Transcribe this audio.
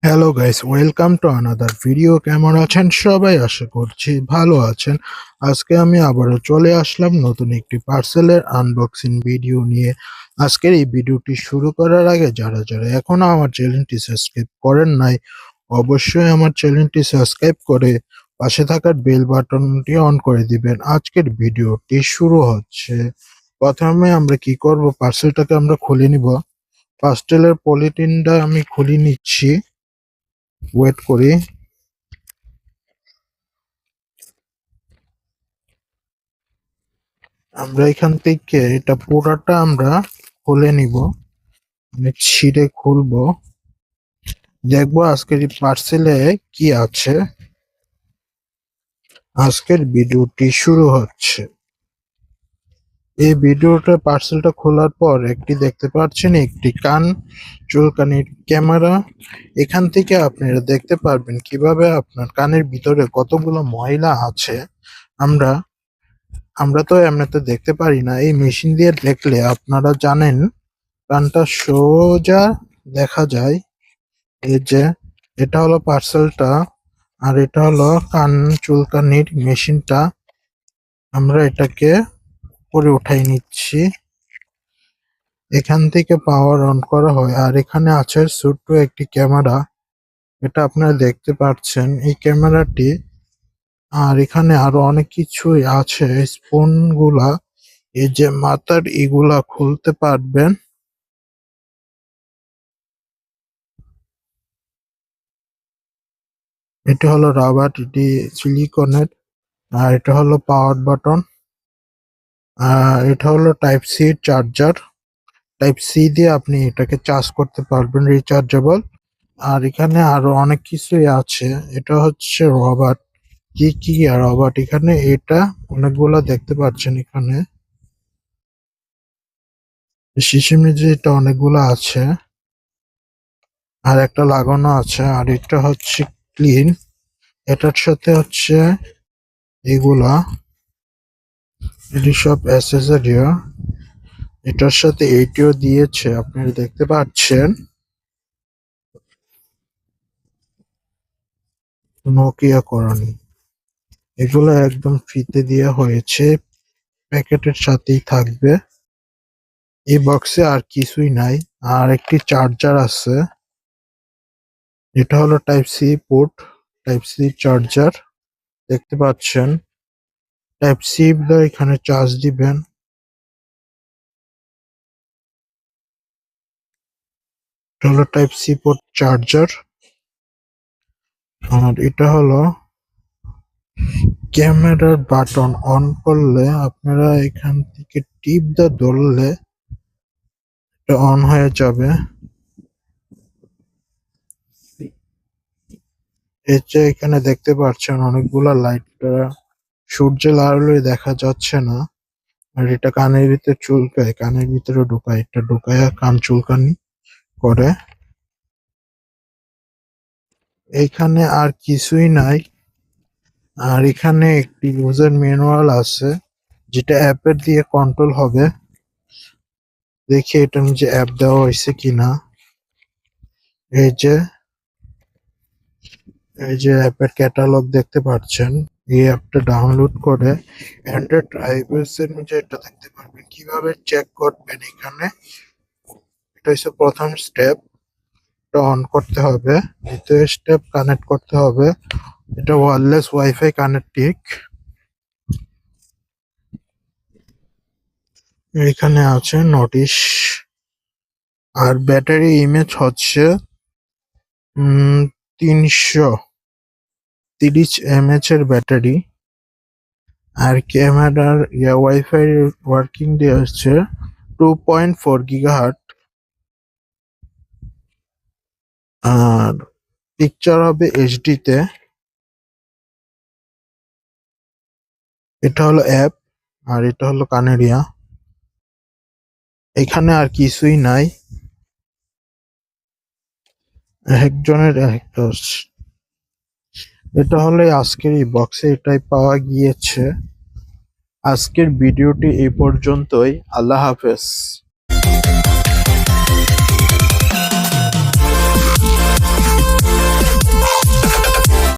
Hello guys, welcome to another video. কেমন আছেন সবাই? আশা করছি ভালো আছেন। আজকে আমি আবারও চলে আসলাম নতুন একটি পার্সেলের আনবক্সিং ভিডিও নিয়ে। আজকের এই ভিডিওটি শুরু করার আগে যারা যারা এখনো আমার চ্যানেলটি সাবস্ক্রাইব করেন নাই, অবশ্যই আমার চ্যানেলটি সাবস্ক্রাইব করে পাশে থাকা বেল বাটনটি অন করে দিবেন। আজকের ভিডিওটি শুরু হচ্ছে। প্রথমে আমরা কি করব, পার্সেলটাকে আমরা খুলে নিব। পার্সেলের পলিথিনটা আমি খুলে নিচ্ছি, ওয়েট করি। আমরা এখান থেকে এটা পুরাটা আমরা খুলে নিব, মানে ছিঁড়ে খুলবো, দেখবো আজকের এই পার্সেলে কি আছে। আজকের ভিডিওটি শুরু হচ্ছে। এই ভিডিওটা পার্সেলটা খোলার পর একটি দেখতে পাচ্ছেন, একটি কান চুলকানির ক্যামেরা। এখান থেকে আপনারা দেখতে পারবেন কিভাবে আপনার কানের ভিতরে কতগুলো ময়লা আছে। আমরা আমরা তো এমনিতে দেখতে পারি না, এই মেশিন দিয়ে দেখলে আপনারা জানেন কানটা সোজা দেখা যায়। এই যে এটা হলো পার্সেলটা, আর এটা হলো কান চুলকানির মেশিনটা। আমরা এটাকে উপরে উঠাই নিচ্ছি। এখান থেকে পাওয়ার অন করা হয়, আর এখানে আছে ছোট্ট একটি ক্যামেরা, এটা আপনারা দেখতে পাচ্ছেন এই ক্যামেরাটি। আর এখানে আরো অনেক কিছুই আছে, স্পুন গুলা, এই যে মাথার এগুলা খুলতে পারবেন। এটা হলো রাবার, এটি সিলিকনের। আর এটা হলো পাওয়ার বাটন। আর এটা হলো type C charger. Type C দিয়ে আপনি এটাকে চার্জ করতে পারবেন, রিচার্জেবল। আর এখানে আরো অনেক কিছুই আছে। এটা হচ্ছে রবার্ট, কি কি আর রবার্ট, এখানে এটা অনেকগুলা দেখতে পাচ্ছেন। এখানে শিশিমেজি এটা অনেকগুলা আছে, আর একটা লাগানো আছে। আর এটা হচ্ছে ক্লিন, এটার সাথে হচ্ছে এগুলা, এটি সব অ্যাসেসরি। এটার সাথে এইটিও দিয়েছে, আপনারা দেখতে পাচ্ছেন। নোকিয়া করণী, এগুলো একদম ফ্রিতে দেওয়া হয়েছে, প্যাকেটের সাথেই থাকবে। এই বক্সে আর কিছুই নাই। আর একটি চার্জার আছে, এটা হলো type C port, type C charger দেখতে পাচ্ছেন। টাইপ সি দিয়ে এখানে চার্জ দিবেন। এটা হলো টাইপ সি পোর্ট চার্জার। আর এটা হলো ক্যামেরার বাটন, অন করলে আপনারা এখান থেকে টিপ দা ধরলে এটা অন হয়ে যাবে। এই যে এখানে দেখতে পাচ্ছেন অনেকগুলা লাইট, সূর্যের আলোয় দেখা যাচ্ছে না। আর এটা কানের ভিতরে চুলকায়, কানের ভিতরে ঢুকায়, এটা ঢুকায় কান চুলকানি করে। এইখানে আর কিছুই নাই। আর এখানে একটি ইউজার ম্যানুয়াল আছে, যেটা অ্যাপের দিয়ে কন্ট্রোল হবে। দেখি এটার নিচে অ্যাপ দেওয়া হয়েছে কিনা। এই যে এই যে অ্যাপের ক্যাটালগ দেখতে পাচ্ছেন, এই অ্যাপটা ডাউনলোড করে অ্যান্ড্রয়েড আইওএস এর নিচে এটা দেখতে পারবেন। কিভাবে চেক করবেন এখানে, এটা হচ্ছে প্রথম স্টেপ, এটা অন করতে হবে। দ্বিতীয় স্টেপ, কানেক্ট করতে হবে। এটা ওয়্যারলেস ওয়াইফাই কানেক্টিং। এখানে আছে নোটিশ। আর ব্যাটারি ইমেজ হচ্ছে 330 mAh এর ব্যাটারি। আর ক্যামেরার ওয়াইফাই ওয়ার্কিং দিয়ে হচ্ছে 2.4 GHz। আর পিকচার হবে এইচডি তে। এটা হলো অ্যাপ, আর এটা হলো কানেরিয়া। এখানে আর কিছুই নাই, একজনের একটা। এটা হলো আজকের এই বক্সে এটাই পাওয়া গিয়েছে। আজকের ভিডিওটি এই পর্যন্তই। আল্লাহ হাফেজ।